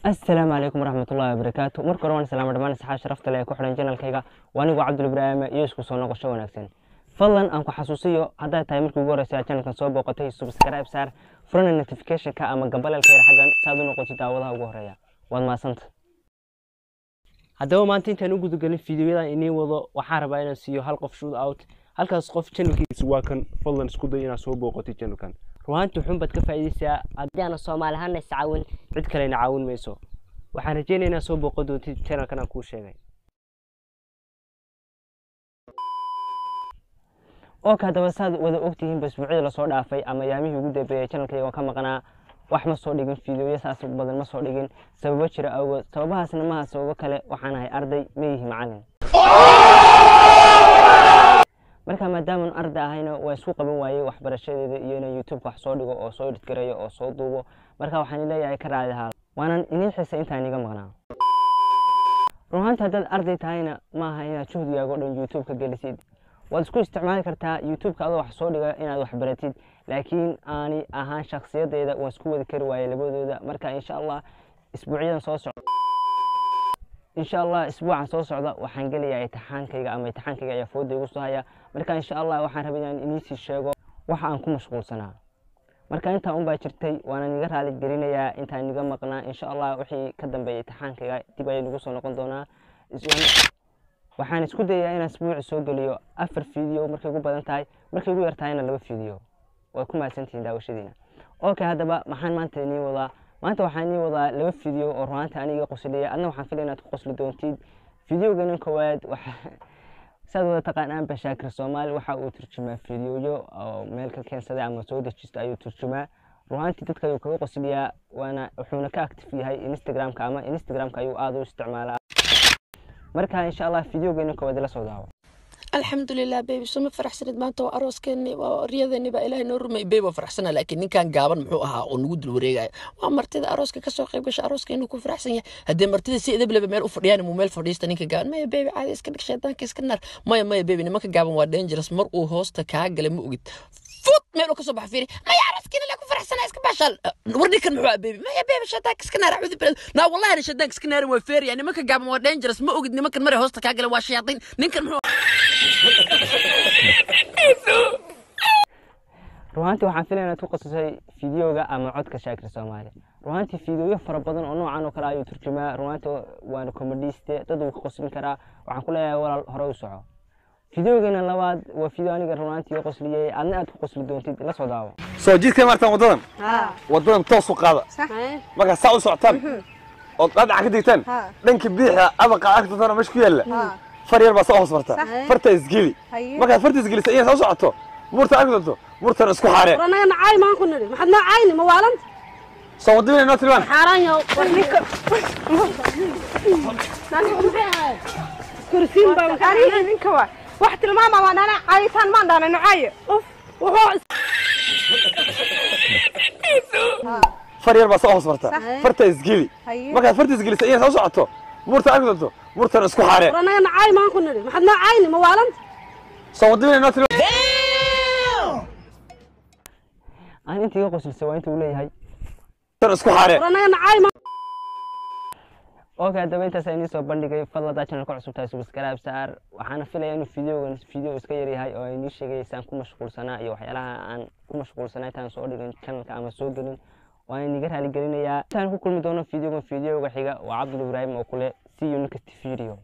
السلام عليكم ورحمة الله وبركاته. مركب روان سلام دمان صحة شرفت لي كحرن جنال كيغا وانيغو عبد الإبراهيم يوسف سو نقشة وناكسن فضلا أنكو حسوسيو هذا تايمر كوجورة ساعتين كان صوب وقتي سبسكرايب صار فرن النوتيفيكيشن كأما قبل الخير حقا سادو نقطة داودها وجوريا وان ما سنت هذا ما أنتي تنوجد قلنا فيديو إذا إني وضع وحارب أنا سيو هالقف شود أوت هالكاس قف channel كيس واكن فضلا سكودينا صوب وقتي channel كان ruhaantu xun bad ka faa'iideysaa hadana Soomaalihan iscaawin cid kale ina caawin mayso waxaan rajeynaynaa soo booqo doonti channel-kan aan ku sheegay oo ka daba saad wada ogtihiin basbuucida la soo dhaafay ama yaamihii ugu dambeeyay channel-kayga ka maqnaa wax ma soo dhigin fiidiyoyo saas badan ma soo dhigin sababo jira awgeed sababahaasna ma aha sababo kale waxaan ahay arday ma yihi macallin marka maadaama arday ahayna waa isku qaban waayay waxbarashadeeda iyo inaan YouTube wax soo dhigo oo soo edit gareeyo oo soo duubo marka waxaan leeyahay ka raadi haal waanan inii xiisay intaan iga maqnaa ruhaanta haddaad arday tahayna ma aha inaad juhdigaaga oo dhan YouTube ka gelisid waad isku isticmaali kartaa YouTube ka adoo wax soo dhiga inaad wax baratid laakiin aani ahaan shakhsiyadeeda waan isku wadi kari waayay labadooda marka insha Allah isbuuciyadan soo socdo إن شاء الله أسبوعا سو سعدا وحن قال يا امتحان كيغا أما امتحان كيغا يا فود يقول هيا مركا إن شاء الله وحن ربنا إنيسي الشيء وحن أنكم مشغول سنة مركا أنت باكرتي وأنا نقدر على الجرينة يا أنت نقدر مقنا إن شاء الله وحي كدم بامتحان كيغا تبغى يقول سنة قندونا وحن سكود يا أنا أسبوع سو قليو أفر فيديو مركا يقول بدن تاي مركا يقول يرتاينا لب فيديو ويكون مع سنتين دا وشدينا أوكي هذا بقى محن ما أنت ني والله maanta waxaan ii wadaa laba video oo ruhaanta aniga qosliyay adna waxaan filayaa inaad ku qosli doontid videogan koowaad waxa sadoo taqaanaan Bashaakir Soomaali waxa uu turjumaa fiidiyoyo oo meel ka keensaday ama soo dejistay ayuu turjumaa ruhaantii dadka ayuu kaga qosliyaa waana wuxuuna ka active yahay Instagram-ka ayuu aad u isticmaalaa marka insha Allah videogan koowaad la soo daawo الحمد لله بيبي سوما فرح سند ما تو أروس كني ورياضني بقى إلهي نور ما بيبي فرح سنة لكن إن كان جابن محوها ونود الوريجا ومرتدى أروس كسوق يبقى أروس كأنه كون فرح سنة هدي مرتدى سيد بلا بمال أفريان ومال فريست نيك جان ما بيبي عادي إسكنك شيطان كإسكنر ما بيبي نما كجابن ودينجرس مر وهوست كعجل موجود فوت ماله كسبح فيري ما يعرف كنا لكم فرح سنة إسك بشل ورديك المحوها بيبي ما بيبي شيطان كإسكنر أعوذ بالله لا والله أنا شيطان كإسكنر وفيري يعني ما كجابن ودينجرس موجود نما كان مرة هوست كعجل وشياطين نيك المحوها ruhaantii waxaan filayaa inaad ku qasasay fiidiyoga ama codka Shaakir Soomaali ruhaantii fiidiyoyo fara badan oo noocan oo kale ayuu turjumaa ruhaantii waana comediste dad uu ka qoslin karaa waxaan ku leeyahay walaal hore u soco fiidiyogana labaad waa fiidiyo aniga ruhaantii qosliyay adna aad ku qosli doontid la soo daawo soo jidkay martaan wadadan toos u qaada marka saa u socotaan oo qad ka digtaan dhanka biixa abaqa agtana meesh ku yaala فرير بس أوصل فرتا فرتا إزجلي ما كان فرتا إزجلي سيئة سو سعته مرتا أكلته مرتا نسكو حارة أنا عاي ما كنا ما حد عايني ما وعلمت صوتني الناس الوان حرام يا ورنيك كرسيين بمكاني منك واحد الماما وأنا عايزان ما عندنا نعاية أوف وهو فرير بس أوصل فرتا فرتا إزجلي ما كان فرتا إزجلي سيئة سو سعته مرتا أكلته مرتا نسكو حارة أنا عاي ما كنا ما حد عايني ما وعلمت صوتني الناس الوان أنا أنت يقص السوينت ولا هاي نسكو حارة أنا عاي ما أوكي هذا بنت سيني سو بندقي فضل ده channel كعصب تاي سبسكرايب صار وحنا فيلا إنه فيديو إسكيري هاي أو إني شيء سان كم مشغول سنة يو حيلا عن كم مشغول سنة تان صور دين channel كأم صور دين وأنا نقدر هالي قرينا يا تان كل مدونه فيديو وحيجا وعبد الإبراهيم وكله see you next video.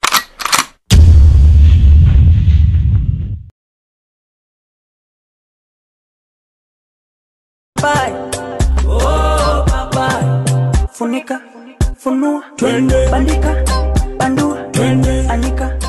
Bye. Oh, bye. Funika, funua, bandika, bandua, anika.